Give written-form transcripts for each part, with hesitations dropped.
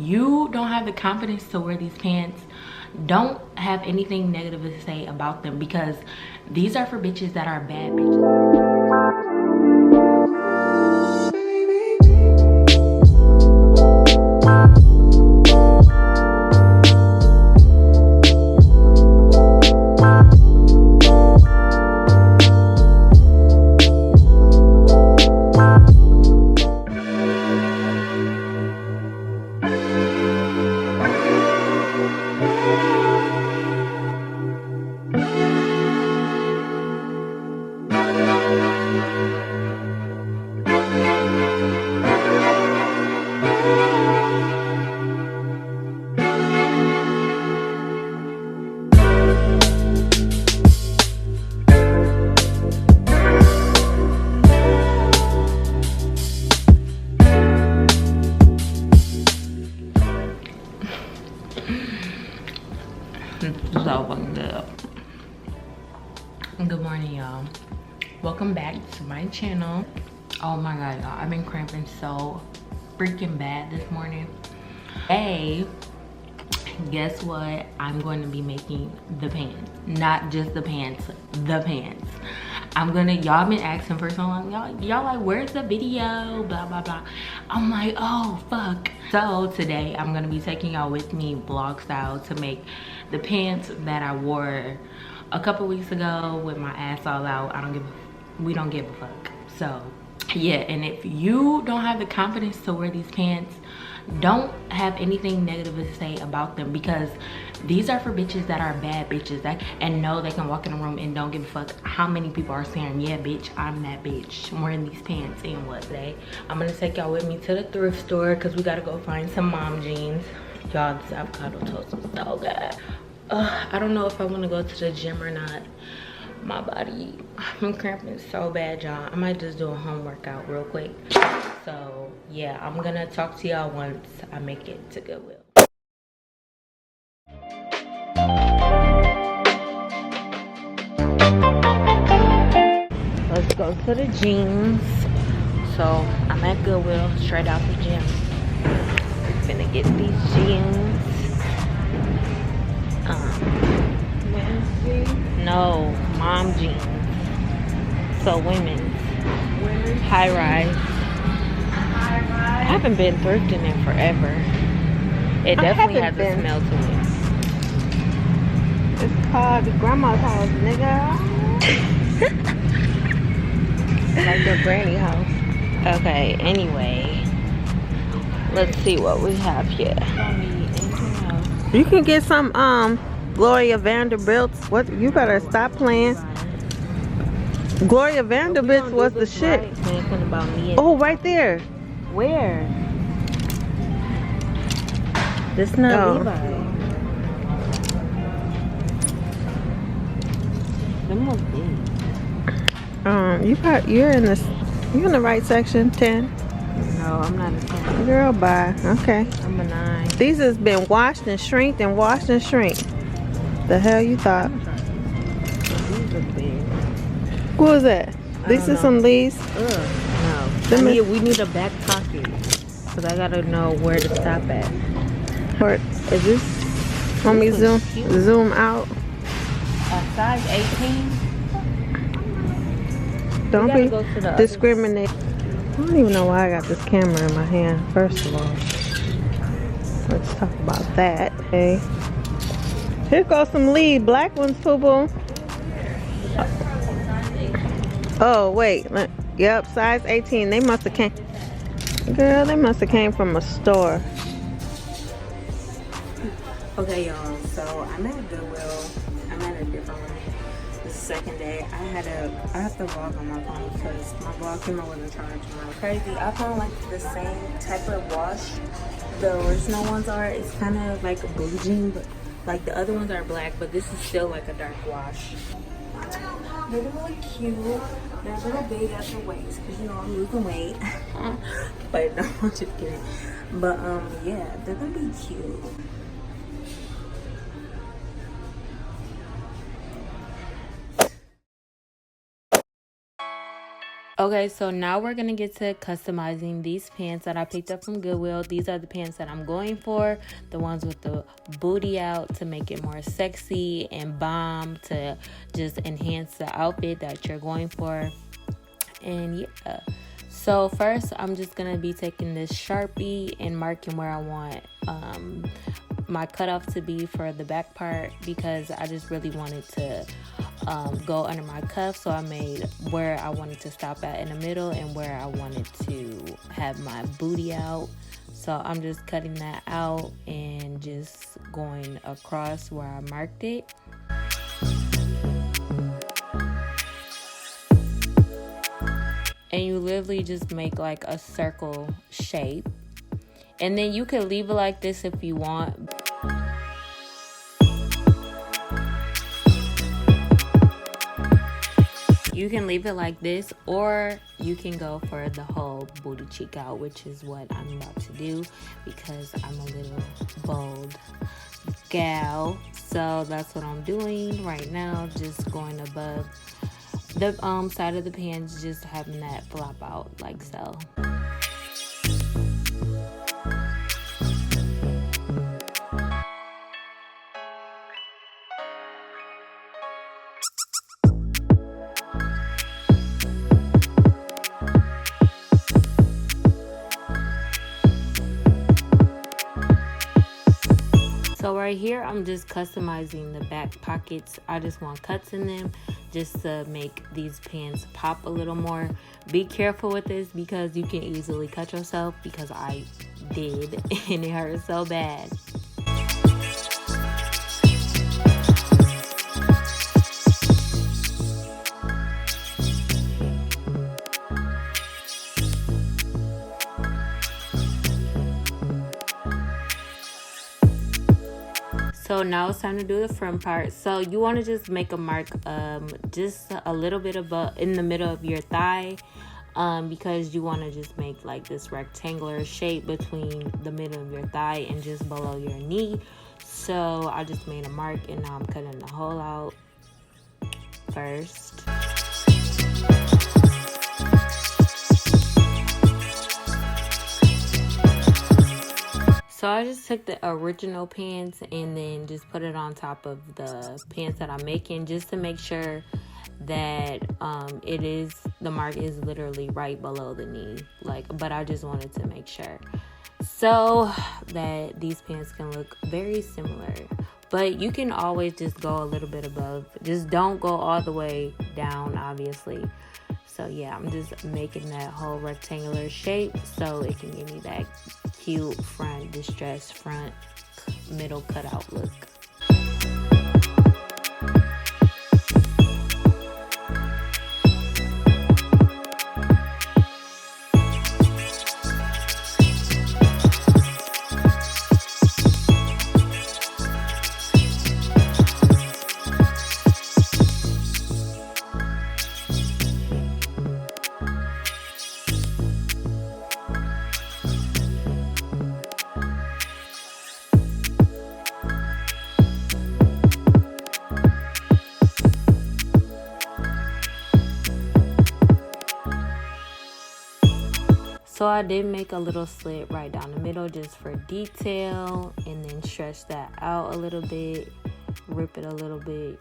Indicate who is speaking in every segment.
Speaker 1: you don't have the confidence to wear these pants, don't have anything negative to say about them, because these are for bitches that are bad bitches. So fucking good. Good morning, y'all. Welcome back to my channel. Oh my god, y'all, I've been cramping so freaking bad this morning. Hey, guess what? I'm going to be making the pants. Not just the pants, the pants. Y'all been asking for so long, y'all like, where's the video, blah blah blah. I'm like, oh fuck. So today I'm gonna be taking y'all with me vlog style to make the pants that I wore a couple weeks ago with my ass all out. We don't give a fuck. So yeah, and if you don't have the confidence to wear these pants, don't have anything negative to say about them, because these are for bitches that are bad bitches and know they can walk in a room and don't give a fuck how many people are saying, yeah bitch, I'm that bitch, I'm wearing these pants. And what today I'm gonna take y'all with me to the thrift store because we gotta go find some mom jeans. Y'all, this avocado toast is so good. I don't know if I want to go to the gym or not. My body, I'm cramping so bad, y'all. I might just do a home workout real quick. So yeah, I'm gonna talk to y'all once I make it to Goodwill. Let's go to the jeans. So I'm at Goodwill, straight out the gym. I'm gonna get these jeans. No, mom jeans. So women's. High rise. I haven't been thrifting in forever. It definitely has a smell to it.
Speaker 2: It's called grandma's house, nigga. Like your granny house.
Speaker 1: Okay, anyway. Let's see what we have here.
Speaker 2: You can get some Gloria Vanderbilt's. What, you better stop playing. Gloria Vanderbilt's was the shit.
Speaker 1: Right.
Speaker 2: Oh, right there.
Speaker 1: Where? This not Levi. Them was big.
Speaker 2: You're in the right section, 10.
Speaker 1: No, I'm not a 10.
Speaker 2: Girl, bye. Okay.
Speaker 1: I'm a 9.
Speaker 2: These has been washed and shrinked and washed and shrinked. The hell you thought?
Speaker 1: These are big.
Speaker 2: What was that? These are some Lee's.
Speaker 1: No. We need a back pocket. Because I gotta know where to stop at.
Speaker 2: Where is this? Let me zoom out.
Speaker 1: Size 18.
Speaker 2: Don't be discriminating. I don't even know why I got this camera in my hand, first of all. Let's talk about that. Okay. Here goes some Lee. Black ones, poo-poo. Oh, wait. Yep, size 18. They must have came. Girl, they must have came from a store.
Speaker 1: Okay, y'all. So, I'm at Goodwill. I'm at a different one. This is the second day. I have to vlog on my phone because my vlog camera wasn't charged. Crazy. I found like the same type of wash the original ones are. It's kind of like a blue jean, but like the other ones are black, but this is still like a dark wash. They're really cute. They're a little big at the waist because, you know, I'm losing weight. But no, I'm just kidding. But yeah, they're gonna be cute. Okay, so now we're gonna get to customizing these pants that I picked up from Goodwill. These are the pants that I'm going for, the ones with the booty out to make it more sexy, and bomb to just enhance the outfit that you're going for. And yeah, so first I'm just gonna be taking this Sharpie and marking where I want my cutoff to be for the back part, because I just really wanted to go under my cuff. So I made where I wanted to stop at in the middle and where I wanted to have my booty out. So I'm just cutting that out and just going across where I marked it. And you literally just make like a circle shape, and then you can leave it like this if you want. You can leave it like this, or you can go for the whole booty cheek out, which is what I'm about to do because I'm a little bold gal. So that's what I'm doing right now, just going above the side of the pants, just having that flop out like so. So right here, I'm just customizing the back pockets. I just want cuts in them just to make these pants pop a little more. Be careful with this because you can easily cut yourself, because I did and it hurt so bad. So now it's time to do the front part. So you want to just make a mark just a little bit above in the middle of your thigh, because you want to just make like this rectangular shape between the middle of your thigh and just below your knee. So I just made a mark, and now I'm cutting the hole out first. So I just took the original pants and then just put it on top of the pants that I'm making, just to make sure that the mark is literally right below the knee. But I just wanted to make sure so that these pants can look very similar. But you can always just go a little bit above. Just don't go all the way down, obviously. So yeah, I'm just making that whole rectangular shape so it can give me that cute front, distressed front, middle cutout look. So I did make a little slit right down the middle just for detail, and then stretch that out a little bit, rip it a little bit.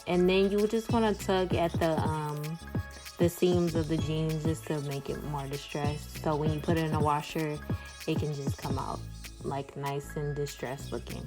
Speaker 1: And then you just want to tug at the seams of the jeans just to make it more distressed. So when you put it in a washer, it can just come out like nice and distressed looking.